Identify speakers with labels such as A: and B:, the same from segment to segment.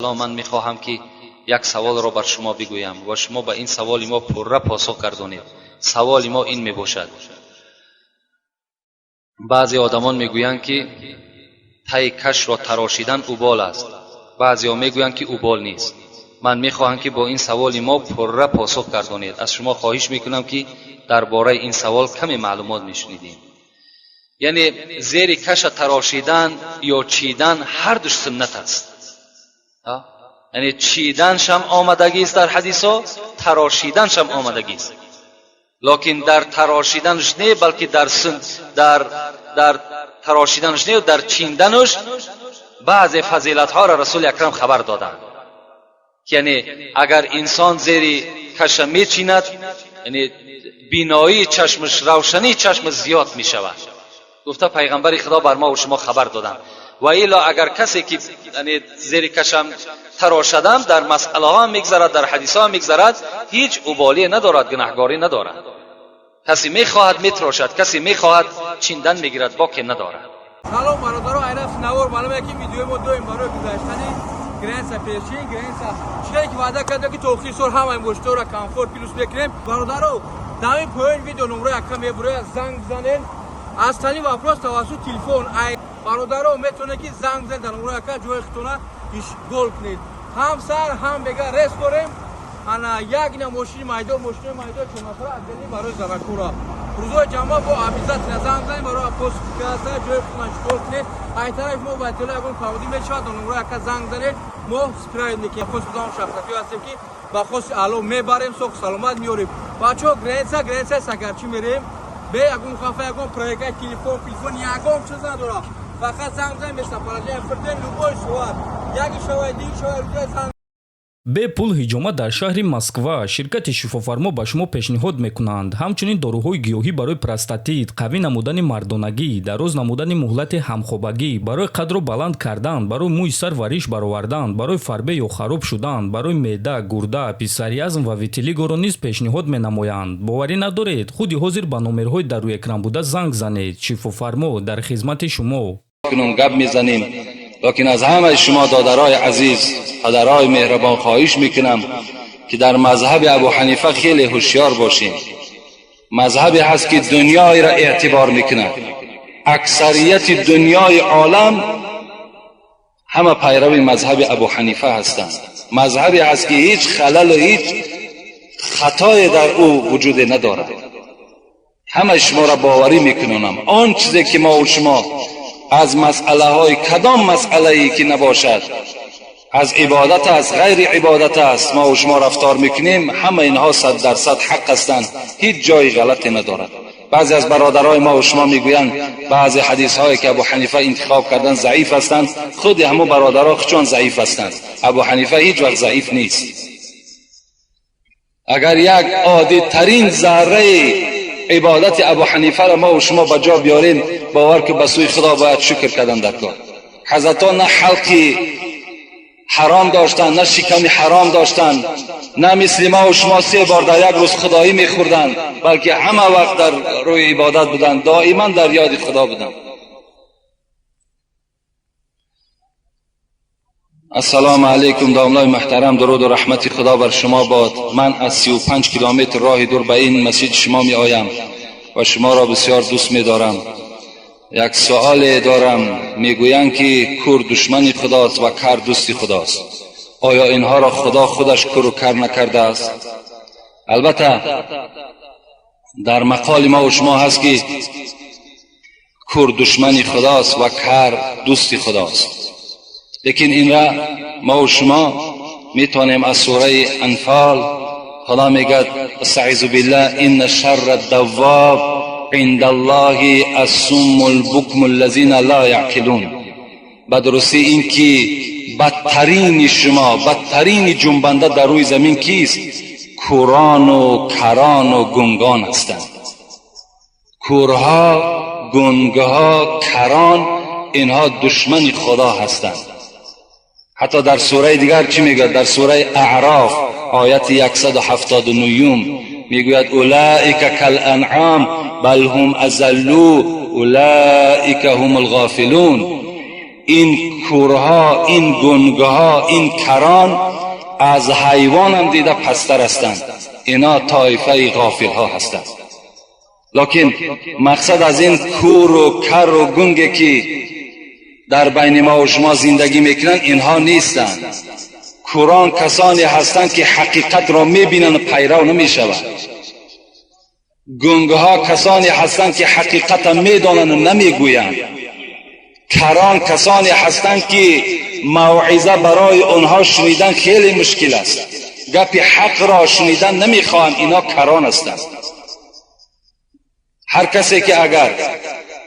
A: من میخواهم که یک سوال را بر شما بگویم و شما به این سوال ما پرره پاسخ گردانید. سوال ما این میباشد: بعضی آدمان میگویند که تای کش را تراشیدن اوبال است، بعضی ها میگویند که اوبال نیست. من میخواهم که با این سوال ما پرره پاسخ گردانید. از شما خواهش میکنم که درباره این سوال کمی معلومات میشنیدیم. یعنی زیر کش تراشیدن یا چیدن هر دوش سنت است. یعنی چیدنش هم آمدگی است در حدیث ها، تراشیدنش هم آمدگی است. لکن در تراشیدنش نه، بلکه در تراشیدنش نه و در چیندنش بعض فضیلت ها را رسول اکرم خبر دادند. یعنی اگر انسان زیر کش میچیند، یعنی بینایی چشمش، روشنی چشمش زیاد می شود. گفته پیغمبر خدا بر ما و شما خبر دادند. و الا اگر کسی که یعنی زیر کشم تراشدم در مسئله ها میگذرد، در حدیث ها میگذرد، هیچ اوبالی ندارد، گناهگاری ندارد. کسی میخواهد میتراشد، کسی میخواهد چیندن میگیرد، باکی ندارد.
B: سلام برادران، اینا سنوار معلومه که ویدیو ما دویم برای گذاشتن گرینس پیشین گرینس چیزی که وعده کرده که توخی سر همه مشتری را کامفورت پلوس بکنیم. برادران در این پایین ویدیو نمره یکم میبره زنگ بزنین. از تنی واپس توسط تلفن ای برادران میتونه که زنگ بزنید در نمره یکم جای خودتون ایش گل کنید. هم سر هم بگه رس کنیم. انا یک نه ماشین مایدو چون نفر از دلی برای زنکورا روزای جمع با عبیزت نزنگ زنید برای پست کاسه جای خودتون گل کنید. این طرف ما با تلفن کاودی میشود در نمره یکم زنگ زنید. ما سپراید میکنیم. خود دام شخصیتی هستیم که با خود الو میبریم سوق سلامت میاریم. بچه‌ها گرینس سگرچی میریم. به اگون خافه اگون پروژه تلفن یکم چیز نداره. فقط زنگ بزنید مثل پروژه فرتن لوبوی شوار یکی شوار دیگه شوار زنگ.
C: бе пул ҳиҷомат дар шаҳри Москва ширкати шифофармо ба шумо пешниҳод мекунанд. ҳамчунин дороҳои гиёҳӣ барои простатит, қавӣ намудани мардонагӣ, дароз намудани муҳлати ҳамхобагӣ, барои қадро баланд кардан, барои мӯи сар вариш баровардан, барои фарбе ё хароб шудан, барои меъда, гурда, писариазм ва витилигоро низ пешниҳод менамоянд. боварӣ надоред? худи ҳозир ба номерҳои дар рӯи экран буда занг занед. шифофармо дар хизмати шумо.
A: گپ میزنیم. لیکن از همه شما دادرای عزیز، پدرای مهربان خواهش میکنم که در مذهب ابو حنیفه خیلی هوشیار باشین. مذهبی هست که دنیای را اعتبار میکنه. اکثریت دنیای عالم همه پیروی مذهب ابو حنیفه هستند. مذهبی هست که هیچ خلل و هیچ خطای در او وجود ندارد. همه شما را باوری میکنم آن چیزی که ما و شما از مسئله های کدام مسئله ای که نباشد، از عبادت است، غیر عبادت است، ما و شما رفتار میکنیم، همه اینها 100% حق هستند، هیچ جای غلطی ندارد. بعضی از برادرای ما و شما میگویند بعضی حدیث هایی که ابو حنیفه انتخاب کردن ضعیف هستند. خود همو برادرها چون ضعیف هستند. ابو حنیفه هیچ وقت ضعیف نیست. اگر یک عادی ترین ذره عبادت ابو حنیفه را ما و شما به جا بیاریم، باور که به سوی خدا باید شکر کردن در کار. حضرتان نه حلقی حرام داشتن، نه شکمی حرام داشتن، نه مثل ما و شما 3 بار در یک روز خدایی میخوردن، بلکه همه وقت در روی عبادت بودن، دائما در یاد خدا بودن. السلام علیکم داملای محترم، درود و رحمت خدا بر شما باد. من از 35 کیلومتر راه دور به این مسجد شما می آیم و شما را بسیار دوست می دارم. یک سوال دارم. میگویند که کور دشمن خداست و کر دوست خداست. آیا اینها را خدا خودش کور و کر نکرده است؟ البته در مقال ما و شما هست که کور دشمن خداست و کر دوست خداست. لیکن این را ما و شما میتونیم از سوره انفال خدا میگه استعیذ بالله ان شر الدواب عند الله الصم البكم الذين لا يعقلون. بدرستی این که بدترین شما، بدترین جنبنده در روی زمین کیست؟ کوران و کران و گنگان هستند. کورها، گنگها، کران، اینها دشمن خدا هستند. حتی در سوره دیگر چی میگه؟ در سوره اعراف آیت 179 میگوید اولئک کالانعام بل هم اضلوا اولئک هم الغافلون.
D: این کورها، این گنگها، این کران از حیوان هم دیده پستر هستند. اینا طایفه غافل ها هستند. لکن مقصد از این کور و کر و گنگی که در بین ما و شما زندگی میکنن اینها نیستند. کوران کسانی هستند که حقیقت را میبینند و پیرو نمیشوند. گنگها کسانی هستند که حقیقت را میدانند و نمیگویند. کران کسانی هستند که موعظه برای آنها شنیدن خیلی مشکل است. گپ حق را شنیدن نمیخواهند. اینا کران هستند. هر کسی که اگر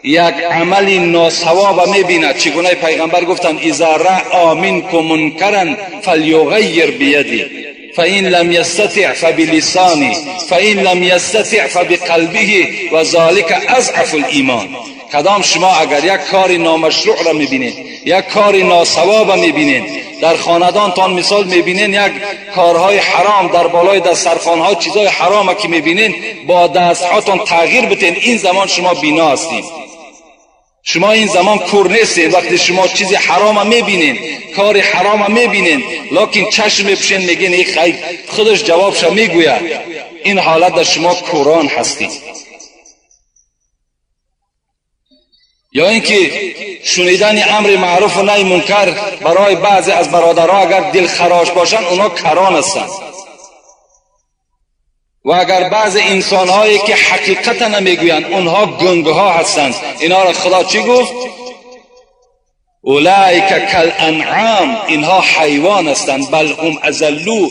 D: یک عمل ناسواب میبیند، چگونه پیغمبر گفتند اذا رأى منکم منکرا فلیغیر بیده فإن لم يستطع فبلسانه فإن لم يستطع فبقلبه و ذلك اضعف الایمان. کدام شما اگر یک کار نامشروع را میبینید، یک کار ناسواب را میبینید، در خاندانتان مثال میبینید یک کارهای حرام در بالای دسترخوانها چیزای حرام که میبینید، با دستهاتون تغییر بدین، این زمان شما بینا هستید. شما این زمان کور نیستید. وقتی شما چیزی حرام میبینید، کار حرام میبینید، لکن چشم بپشین میگین این خیر خودش جوابش میگوید، این حالت در شما کوران هستید. یا اینکه شنیدن امر معروف و نهی منکر برای بعضی از برادرها اگر دل خراش باشند، اونا کران هستند. و اگر بعض انسانهایی که حقیقت نمیگویند، اونها گنگها هستند. اینا را خدا چی گفت؟ اولئک کالانعام، اینها حیوان هستند. بل هم اضلوا،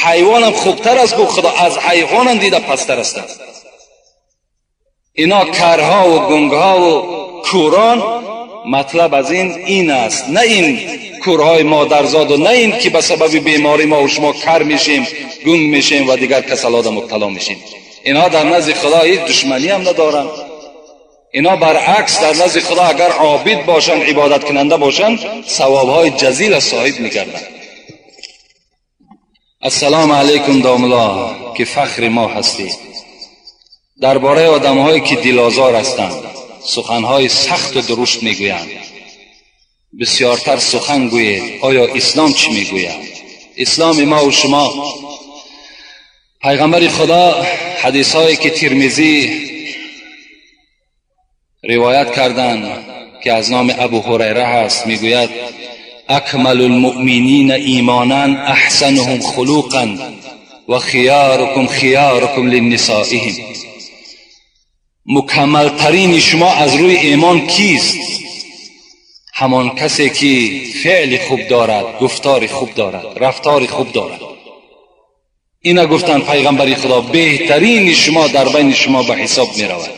D: حیوان هم خوبتر است. گفت خدا از حیوان هم دیده پستر هستند. اینا کرها و گنگها و کوران، مطلب از این است، نه این کورهای مادرزاد و نه این که به سبب بیماری ما و شما کر میشیم، گنگ میشیم و دیگر کسلات مبتلا میشیم. اینا در نزد خدا هیچ دشمنی هم ندارند. اینا برعکس در نزد خدا اگر عابد باشند، عبادت کننده باشند، ثوابهای جزیل صاحب میگردند. السلام علیکم داملا که فخر ما هستید. درباره آدم‌هایی که دل‌آزار هستند سخنهای سخت و درشت میگویند. بسیارتر سخن گویید. آیا اسلام چی میگوید؟ اسلام ما و شما، پیغمبر خدا حدیث هایی که ترمذی روایت کردند که از نام ابو هریره هست، میگوید اکمل المؤمنین ایمانا احسنهم خلقا و خیارکم خیارکم لنسائهم. مکمل ترین شما از روی ایمان کیست؟ همان کسی که فعل خوب دارد، گفتار خوب دارد، رفتار خوب دارد. اینا گفتن پیغمبر خدا بهترین شما در بین شما به حساب می رود.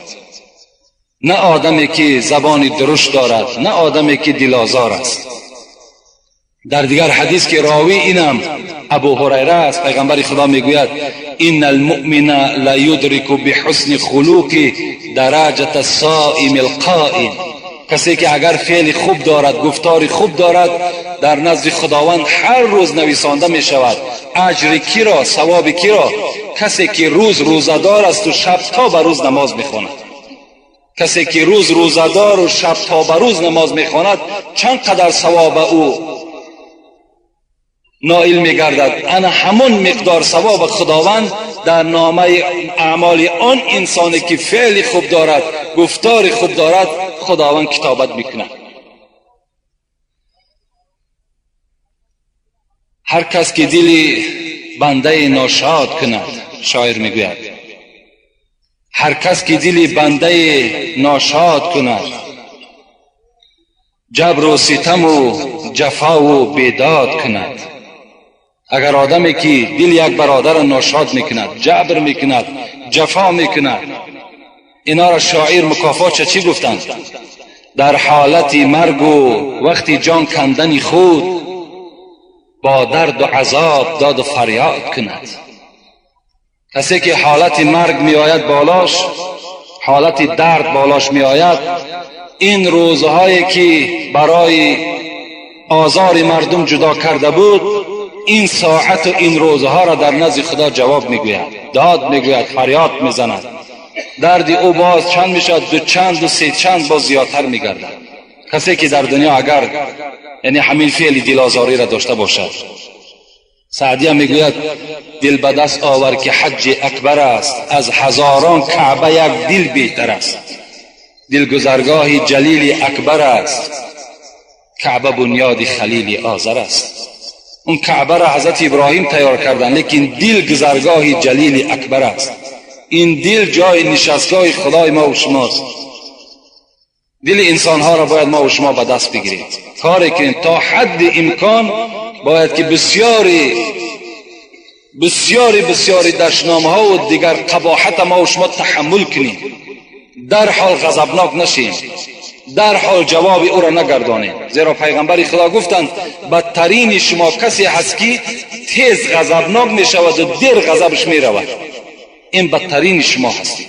D: نه آدمی که زبان درشت دارد، نه آدمی که دل‌آزار است. در دیگر حدیث که راوی اینم ابو هریره است، پیغمبر خدا میگوید ان المؤمن لا یدرک بحسن خلق درجه الصائم القائم. کسی که اگر فعل خوب دارد، گفتار خوب دارد، در نزد خداوند هر روز نویسانده می شود. اجر کی را، ثواب کی را؟ کسی که روز روزدار است و شب تا به روز نماز میخواند. کسی که روز روزدار و شب تا به روز نماز میخواند، چند قدر ثواب او نائل میگردد. انا همون مقدار ثواب خداوند در نامه اعمال آن انسانی که فعل خوب دارد، گفتار خوب دارد، خداوند کتابت میکند. هر کس که دل بنده ناشاد کند، شاعر میگوید هر کس که دل بنده ناشاد کند، جبر و ستم و جفا و بیداد کند. اگر آدمی که دل یک برادر ناشاد میکند، جبر میکند، جفا میکند، اینا را شاعر مکافات چی گفتند؟ در حالت مرگ و وقتی جان کندنی خود، با درد و عذاب داد و فریاد کند. کسی که حالت مرگ می آید بالاش، حالت درد بالاش می آید، این روزهایی که برای آزار مردم جدا کرده بود، این ساعت و این روزها را در نزد خدا جواب میگوید، داد میگوید، فریاد میزند. درد او باز چند میشد؟ دو چند و سه چند باز زیادتر میگردد. کسی که در دنیا اگر یعنی همین فعل دلازاری را داشته باشد، سعدی میگوید دل به دست آور که حج اکبر است، از هزاران کعبه یک دل بهتر است. دل گذرگاه جلیل اکبر است، کعبه بنیاد خلیل آذر است. اون کعبه را حضرت ابراهیم تیار کردن، لیکن دل گذرگاه جلیل اکبر است. این دل جای نشستگاه خدای ما و شماست. دل انسانها را باید ما و شما به دست بگیریم، کاری کنیم تا حد امکان. باید که بسیاری دشنامه ها و دیگر قباحت ما و شما تحمل کنیم، در حال غضبناک نشیم، در حال جواب او را نگردانیم. زیرا پیغمبر خدا گفتند بدترین شما کسی هست که تیز غضبناک می شود و دیر غضبش می رود. این بدترین شما هستید.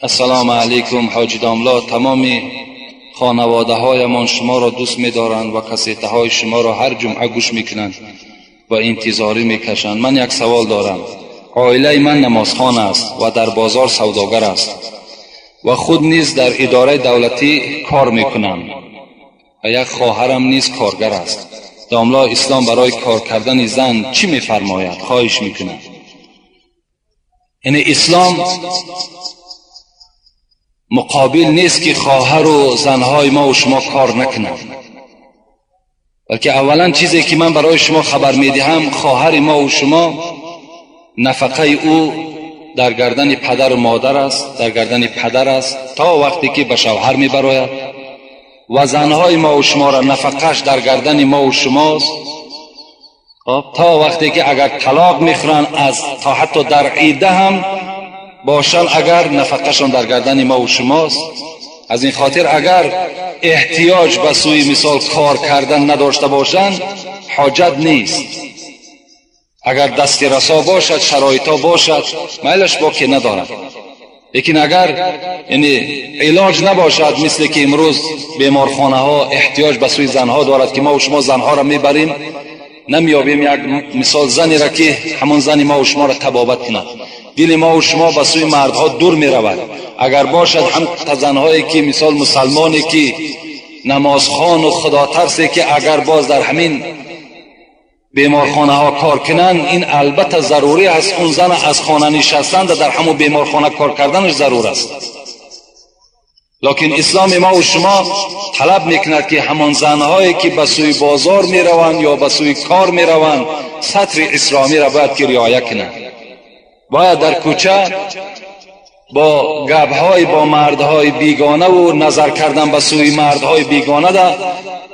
D: السلام علیکم حاجی داملا. تمامی خانواده هایمان شما را دوست می دارند و کسیته های شما را هر جمعه گوش می کنند و انتظاری می کشند. من یک سوال دارم. عائله من نمازخوان است و در بازار سوداگر است و خود نیز در اداره دولتی کار می کنم و یک خواهرم نیز کارگر است. داملا اسلام برای کار کردن زن چی می فرماید؟ خواهش می کنم. یعنی اسلام مقابل نیست که خواهر و زنهای ما و شما کار نکنند، بلکه اولا چیزی که من برای شما خبر میدهم، خواهر ما و شما نفقه او در گردن پدر و مادر است، در گردن پدر است تا وقتی که به شوهر میبراید، و زنهای ما و شما را نفقهش در گردن ما و شماست تا وقتی که اگر طلاق میخورن تا حتی در عیده هم باشن اگر نفقهشان در گردن ما و شماست. از این خاطر اگر احتیاج به سوی مثال کار کردن نداشته باشند حاجت نیست. اگر دست رسا باشد، شرایطا باشد، میلش با که ندارد. لیکن اگر یعنی علاج نباشد، مثل که امروز بیمارخانه ها احتیاج به سوی زنها دارد که ما و شما زنها را میبریم، نمیابیم یک مثال زنی را که همون زن ما و شما را طبابت کند. دل ما و شما به سوی مردها دور می رود. اگر باشد هم زنهایی که مثال مسلمانی که نمازخوان و خدا ترسی که اگر باز در همین بیمارخانه ها کار کنن، این البته ضروری است. اون زن از خانه نشستن در همون بیمارخانه کار کردنش ضرور است. لیکن اسلام ما و شما طلب میکند که همان زنهایی که به سوی بازار می روند یا به سوی کار می روند سطر اسلامی را باید که رعایت کنند. باید در کوچه با گپ‌های با مردهای بیگانه و نظر کردن به سوی مردهای بیگانه ده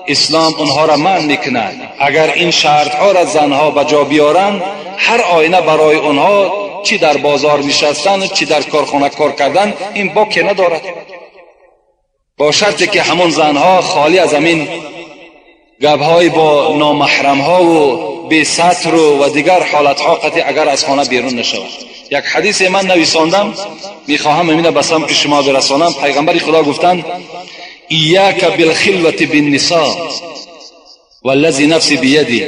D: اسلام اونها را منع میکند. اگر این شرطها را زنها به جا بیارند، هر آینه برای اونها چی در بازار نشستن چی در کارخانه کار کردن این باکی ندارد، با شرطی که همون زنها خالی از همین گپ‌های با نامحرم‌ها و بی سطر و دیگر حالت‌ها قطعی اگر از خانه بیرون نشود. یک حدیث من نویساندم، میخواهم اینو به سمع شما برسانم. پیغمبر خدا گفتند ایاک بالخلوة بالنساء والذی نفسی بیدی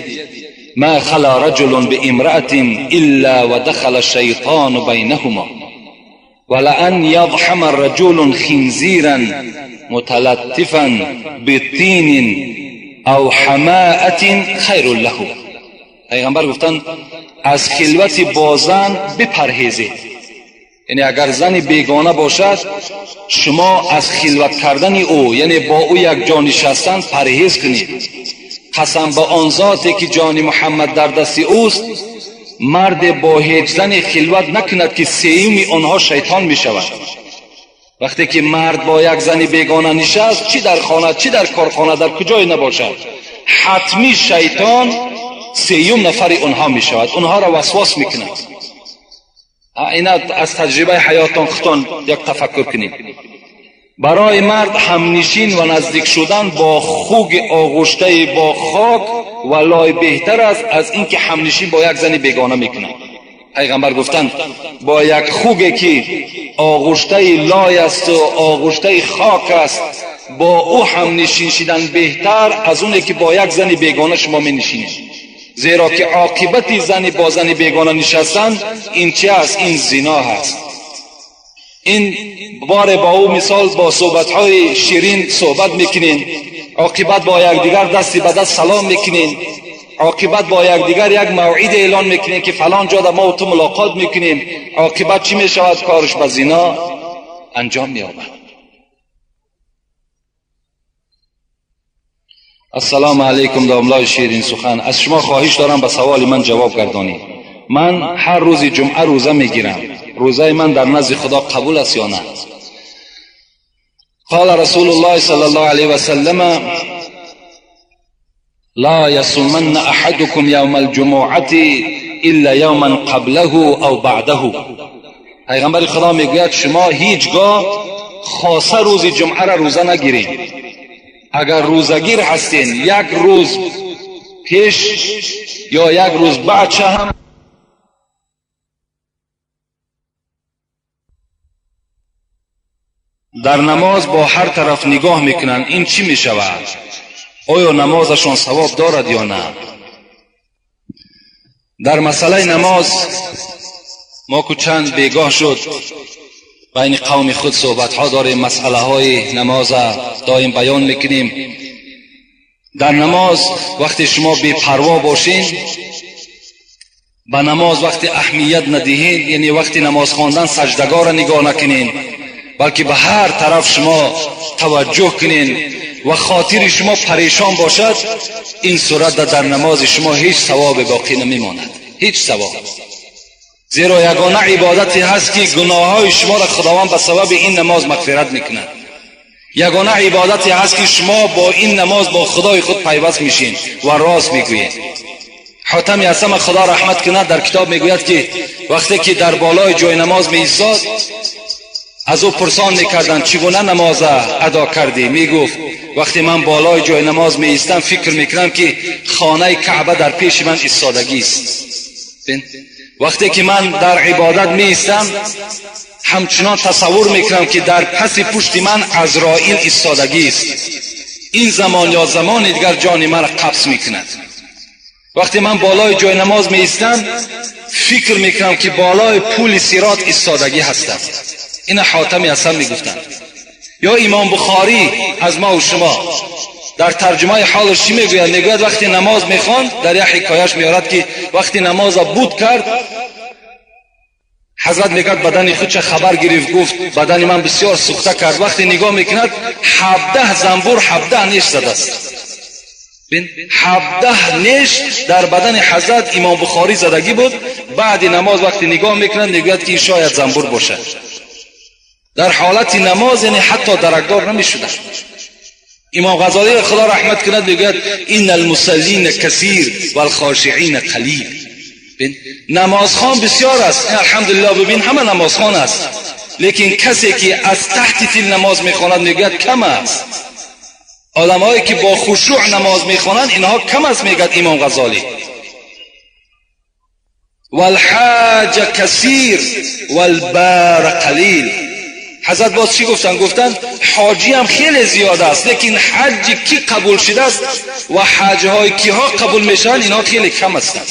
D: ما خلا رجل بامرأة الا ودخل الشیطان بینهما ولأن یضحم الرجل خنزیرا متلطفا بطین او حماءة خیر له. پیغمبر گفتند از خلوت با زن بپرهیزید. یعنی اگر زن بیگانه باشد شما از خلوت کردن او، یعنی با او یک جا نشستن پرهیز کنید. قسم به آن ذاتی که جان محمد در دست اوست، مرد با هیچ زن خلوت نکند که سیوم آنها شیطان می شود. وقتی که مرد با یک زن بیگانه نشست، چی در خانه چی در کارخانه در کجای نباشد، حتمی شیطان سیوم نفر اونها می شود، اونها را وسواس می کند. اینا از تجربه حیاتان خودتان یک تفکر کنید. برای مرد همنشین و نزدیک شدن با خوگ آغشته با خاک ولای بهتر است از اینکه همنشین با یک زن بیگانه میکنند. پیغمبر گفتند با یک خوگی که آغشته لای است و آغشته خاک است، با او همنشین شدن بهتر از اونی که با یک زن بیگانه شما می. زیرا که عاقبت زن با زن بیگانه نشستن این چه است؟ این زنا هست. این بار با او مثال با صحبت‌های شیرین صحبت میکنین، عاقبت با یکدیگر دستی به دست سلام میکنین، عاقبت با یکدیگر یک موعد اعلان میکنین که فلان جا ما و تو ملاقات میکنیم، عاقبت چی میشود؟ کارش به زنا انجام مییابد. السلام علیکم. داملای شیرین سخن، از شما خواهش دارم به سوال من جواب گردانید. من هر روز جمعه روزه میگیرم، روزه من در نزد خدا قبول است یا نه؟ قال رسول الله صلی الله علیه و سلم لا يصومن احدكم يوم الجمعه الا يوما قبله او بعده. پیغمبر خدا میگوید شما هیچگاه خاصه روز جمعه را روزه نگیرید. اگر روزگیر هستین یک روز پیش یا یک روز بعد چه هم در نماز با هر طرف نگاه میکنن، این چی میشود؟ آیا نمازشان ثواب دارد یا نه؟ در مسئله نماز ما که چند بیگاه شد بین قوم خود صحبت ها داریم، مسئله های نماز دائم بیان میکنیم. در نماز وقتی شما بی پروا باشین، به نماز وقتی اهمیت ندهین، یعنی وقتی نماز خواندن سجدگاه را نگاه نکنین، بلکه به هر طرف شما توجه کنین و خاطر شما پریشان باشد، این صورت در نماز شما هیچ ثواب باقی نمیماند، هیچ ثواب. زیرا یگانه عبادتی هست که گناههای شما را خداوند به سبب این نماز مغفرت میکند. یگانه عبادتی هست که شما با این نماز با خدای خود پیوست میشین و راست میگویید. حاتم اصم خدا رحمت کند در کتاب میگوید که وقتی که در بالای جای نماز می ایستاد، از او پرسان میکردند چگونه نماز ادا کردی؟ میگفت وقتی من بالای جای نماز می ایستم فکر میکنم که خانه کعبه در پیش من ایستادگی است. وقتی که من در عبادت می ایستم همچنان تصور میکنم که در پس پشت من عزرائیل ایستادگی است. این زمان یا زمان دیگر جان من را قبض میکند. وقتی من بالای جای نماز می ایستم فکر میکنم که بالای پول صراط ایستادگی هستم. این حاتم اصم میگفتند. یا امام بخاری از ما و شما در ترجمه حالش چی میگوید؟ میگوید وقتی نماز میخواند، در یک حکایش میارد که وقتی نماز بود کرد، حضرت میگوید بدن خود چه خبر گرفت، گفت بدن من بسیار سوخته کرد. وقتی نگاه میکند 17 زنبور 17 نیش زده است. 17 نیش در بدن حضرت امام بخاری زدگی بود. بعد نماز وقتی نگاه میکند میگوید که شاید زنبور باشه. در حالت نماز یعنی حتی درکدار نمیشدند. امام غزالی خدا رحمت کند میگوید این المصلین کثیر و الخاشعین قلیل. نمازخوان بسیار است، الحمدلله. ببین همه نمازخوان است، لیکن کسی که از تحت فیل نماز میخواند میگوید کم است. آدمایی که با خشوع نماز میخوانند اینها کم است میگوید امام غزالی. والحاج کثیر والبار قلیل. حضرت باز چی گفتن؟ گفتن حاجی هم خیلی زیاد است، لیکن حج کی قبول شده است و حج های کی ها قبول میشن اینها خیلی کم هستند.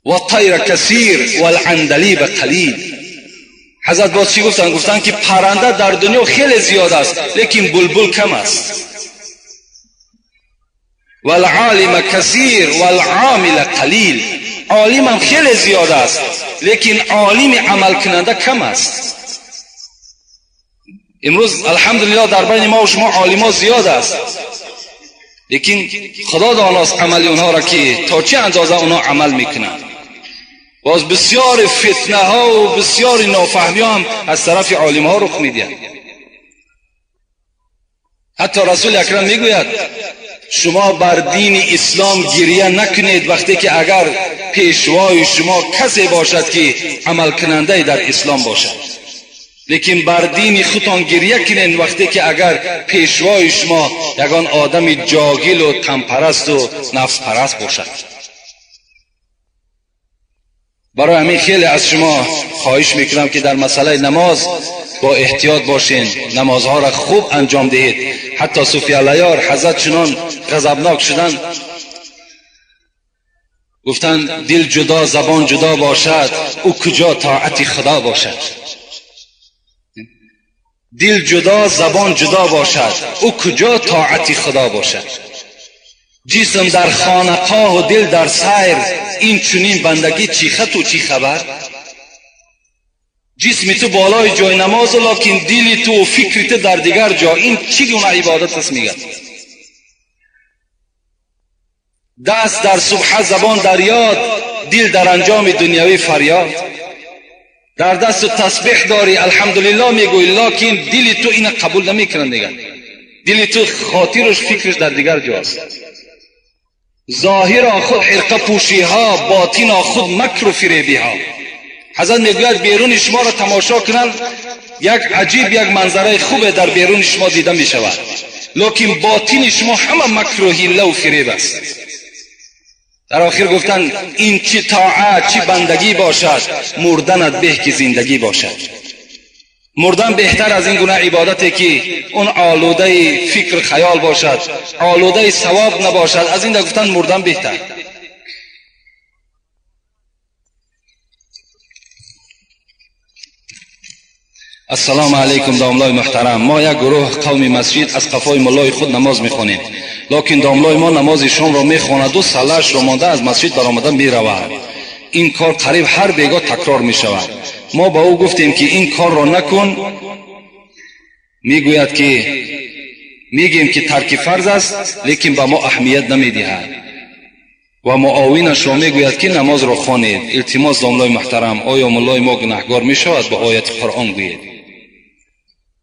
D: و طیر کثیر والعندلیب قلیل. حضرت باز چی گفتن؟ گفتن که پرنده در دنیا خیلی زیاد است، لیکن بلبل کم است. والعالم کثیر والعامل قلیل. عالم هم خیلی زیاد است، لیکن عالم عمل کننده کم است. امروز الحمدلله در بین ما و شما عالما زیاد است، لیکن خدا داناست عمل اونها را که تا چه اندازه اونها عمل میکنند. باز بسیار فتنه ها و بسیار نافهمی هم از طرف عالم ها رخ میدهند. حتی رسول اکرم میگوید شما بر دین اسلام گریه نکنید وقتی که اگر پیشوای شما کسی باشد که عمل کننده در اسلام باشد، لیکن بر دین خودتان گریه کنید وقتی که اگر پیشوای شما یگان آدم جاگل و تنپرست و نفس پرست باشد. برای همین خیلی از شما خواهش میکنم که در مسئله نماز با احتیاط باشین، نمازها را خوب انجام دهید. حتی صوفی علیار حضرت چنان غضبناک شدند گفتن دل جدا زبان جدا باشد، او کجا طاعت خدا باشد. دل جدا زبان جدا باشد، او کجا طاعت خدا باشد. جسم در خانقاه و دل در سیر، این چنین بندگی چی خط و چی خبر؟ جسم تو بالای جای نماز لیکن دل تو و فکر تو در دیگر جا، این چی گونه عبادت است میگن؟ دست در سبحه، زبان در یاد، دل در انجام دنیوی فریاد. در دست تسبیح داری الحمدلله میگوی لیکن دل تو این قبول نمیکنن دیگر. دل تو خاطرش فکرش در دیگر جاست. ظاهر خود حرقه پوشی ها، باطن خود مکر و فریبی ها. حضرت میگوید بیرون شما را تماشا کنند، یک عجیب یک منظره خوبه در بیرون شما دیده می شود، لیکن باطن شما همه مکر و حیله و فریب است. در آخر گفتن این چی طاعت چی بندگی باشد، مردنت به که زندگی باشد. مردن بهتر از این گونه عبادتی که اون آلوده فکر خیال باشد، آلوده ثواب نباشد. از این گفتن مردن بهتر. السلام علیکم داملای محترم. ما یک گروه قوم مسجد از قفای ملای خود نماز میخوانیم، لیکن داملای ما نماز شام را میخواند و سله‌اش را مانده از مسجد برآمده میرود. این کار قریب هر بیگاه تکرار میشود. ما با او گفتیم که این کار را نکن، میگوید که میگیم که ترک فرض است، لیکن به ما اهمیت نمیدهد و معاونش را میگوید که نماز را خوانید. التماس داملای محترم، آیا ملای ما گناهگار میشود؟ با آیت قرآن گویید.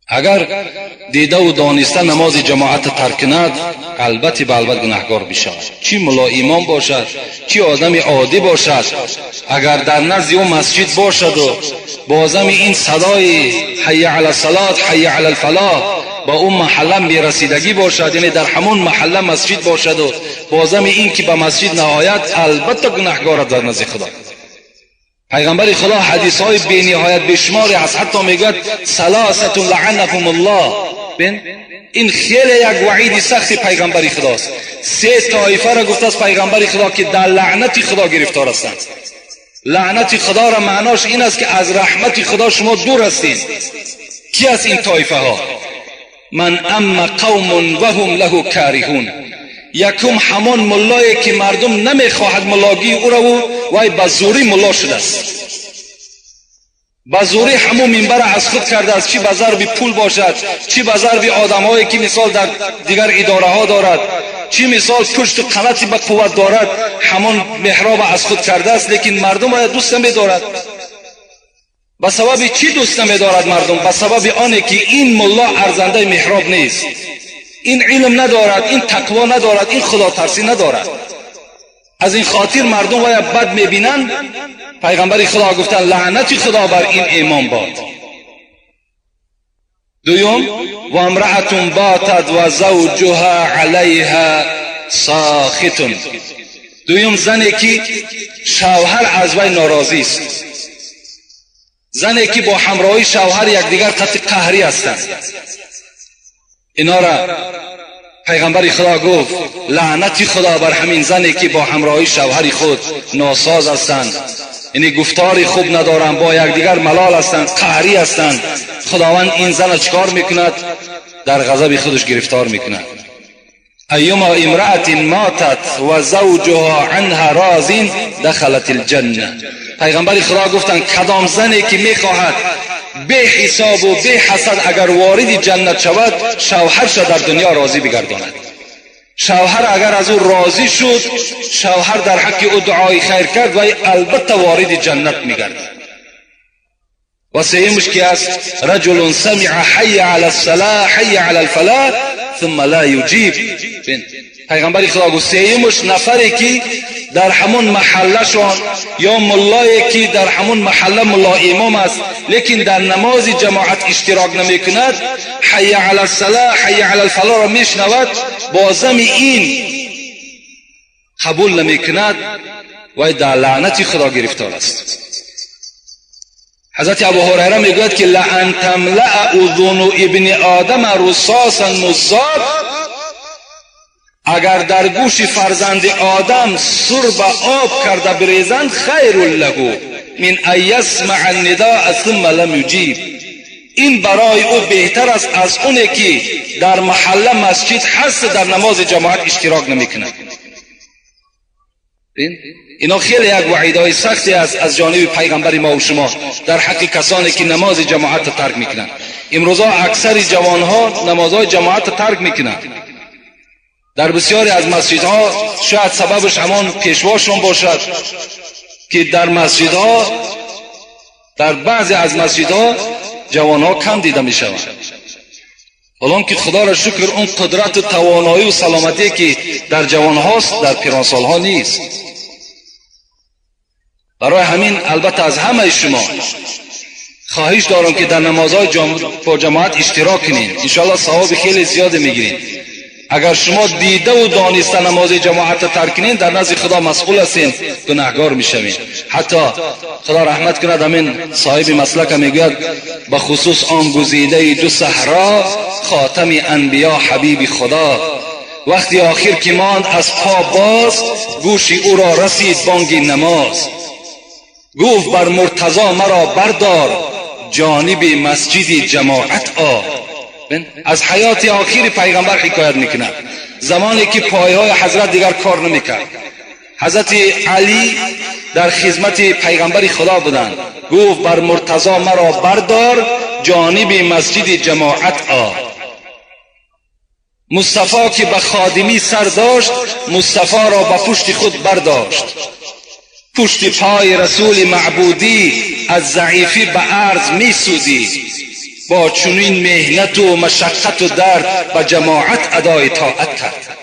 D: اگر دیده و دانسته نماز جماعت ترک کند، البته به البته گناهگار بشود. چی ملا امام باشد، چی آدم عادی باشد، اگر در نزد او مسجد باشد و بازم این صدای حی علی الصلاة حی علی الفلاح با اون محله میرسیدگی باشد، یعنی در همون محله مسجد باشد و بازم این که به مسجد نهایت، البته گناهگار در نزد خدا. پیغمبر خدا حدیث های بی نهایت بشماری هست، حتی میگوید ثلاثه لعنهم الله. این خیلی یک وعید سخت پیغمبر خداست. سه طایفه را گفته است پیغمبر خدا که در لعنت خدا گرفتار هستند. لعنت خدا را معناش این است که از رحمت خدا شما دور هستید. کی است این طایفه ها؟ من اما قوم وهم له کارهون. یکم همان ملایی که مردم نمیخواهد ملاگی او را و وای بزوری ملا شده است. بزوری همون منبر از خود کرده است، چی به ضرب پول باشد، چی به ضرب آدمایی که مثال در دیگر اداره ها دارد، چی مثال پشت و قناتی به قوت دارد، همون محراب از خود کرده است. لیکن مردم را دوست نمی‌دارد. به سبب چی دوست نمی‌دارد مردم؟ به سبب آنه که این ملا ارزنده محراب نیست، این علم ندارد، این تقوا ندارد، این خدا ترسی ندارد. از این خاطر مردم وای بد میبینند. پیغمبر خدا گفتن لعنت خدا بر این امام باد. دوم و امرأة باتت و زوجها علیها ساخط. دوم زنی که شوهر از وی ناراضی است، زنی که با همراهی شوهر یکدیگر قطع قهری هستند. اینا را پیغمبر خدا گفت لعنت خدا بر همین زنی که با همراهی شوهر خود ناساز هستند، یعنی گفتاری خوب ندارند، با یکدیگر ملال هستند، قهری هستند. خداوند این زن چیکار میکند؟ در غضب خودش گرفتار میکند. ایما امرأة ماتت و زوجها عنها راض دخلت الجنه. پیغمبر خدا گفتند کدام زنی که میخواهد به حساب و به حسد اگر وارد جنت شود، شوهرش در دنیا راضی بگرداند. شوهر اگر از او راضی شد، شوهر در حق او دعای خیر کرد و البته وارد جنت میگردد. و سومش کی است؟ رجل سمع حی علی الصلاة حی علی الفلاح ثم لا یجیب. پیغمبر خدا گفت سومش نفری که در همون محله شان یا ملایی که در همون محله ملا امام است لیکن در نماز جماعت اشتراک نمی کند، حی علی الصلاة حی علی الفلاح را میشنود، بازم این قبول نمی کند و در لعنت خدا گرفتار است. حضرت ابو هریره میگوید که لئن تملأ اذن ابن آدم رصاصا مزاد اگر در گوش فرزند آدم سرب آب کرده بریزند خیر له من ان یسمع النداء ثم لم یجیب. این برای او بهتر است از اونه که در محله مسجد هست در نماز جماعت اشتراک نمیکنه. اینا خیلی یک وعیدهای سختی است از جانب پیغمبر ما و شما در حق کسانی که نماز جماعت ترک میکنن. امروزا اکثر جوانها نمازهای جماعت ترک میکنن. در بسیاری از مسجدها شاید سببش همان پیشواشون باشد که در مسجدها، در بعضی از مسجدها جوانها کم دیده می شوند. حالان که خدا را شکر اون قدرت و توانایی و سلامتی که در جوانهاست در پیرانسالها نیست. برای همین البته از همه شما خواهش دارم که در نمازهای با جماعت اشتراک کنین. انشاءالله ثواب خیلی زیاد میگیرین. اگر شما دیده و دانسته نماز جماعت ترک کنین در نزد خدا مسئول هستین، گناهگار میشوین. حتی خدا رحمت کند همین صاحب مسلک میگوید به خصوص آن گزیده دو صحرا خاتم انبیا حبیب خدا، وقتی آخر که ماند از پا باز گوش او را رسید بانگ نماز، گفت بر مرتضی مرا بردار جانب مسجد جماعت آ. از حیات آخر پیغمبر حکایت میکنه، زمانی که پایهای حضرت دیگر کار نمیکرد. حضرت علی در خدمت پیغمبر خدا بودند، گفت بر مرتضی مرا بردار جانب مسجد جماعت آ. مصطفی که به خادمی سر داشت مصطفی را به پشت خود برداشت. پشت پای رسول معبودی از ضعیفی به عرض می سودی، با چنین مهنت و مشقت و درد به جماعت ادای طاعت کرد.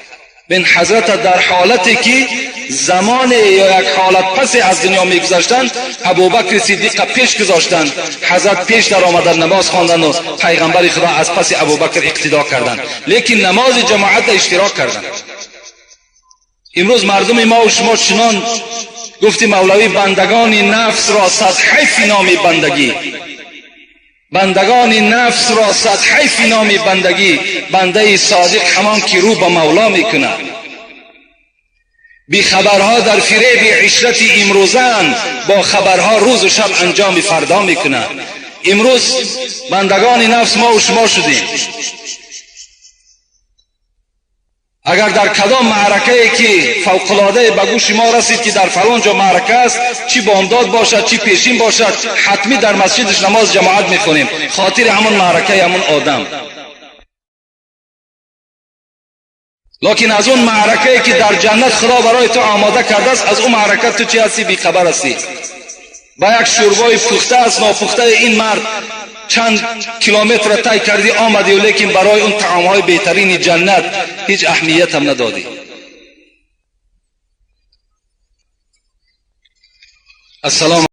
D: بن حضرت در حالتی که زمان یا یک حالت پس از دنیا میگذشتند ابوبکر صدیق پیش گذاشتند، حضرت پیش در آمدن نماز خواندند و پیغمبر خدا از پس ابوبکر اقتدا کردند، لیکن نماز جماعت اشتراک کردند. امروز مردم ما و شما چنان گفتی مولوی بندگان نفس را صد حیف نام بندگی، بندگان نفس را صد حیف نام بندگی، بنده صادق همان که رو به مولا میکنه. بی خبرها در فریب عشرت امروزن، با خبرها روز و شب انجام فردا میکنه. امروز بندگان نفس ما و شما شدیم. اگر در کدام معرکه‌ای که فوق‌العاده به گوش ما رسید که در فلان جا معرکه است، چی بامداد باشد چی پیشین باشد، حتمی در مسجدش نماز جماعت میخونیم، خاطر همون معرکه همون آدم. لکن از اون معرکه‌ای که در جنت خدا برای تو آماده کرده است، از اون معرکه تو چی هستی؟ بی خبر هستی. با یک شوربای پخته است ناپخته این مرد چند کیلومتر طی کردی آمدی، و لیکن برای اون طعامهای بهترین جنت هیچ اهمیت هم ندادی. السلام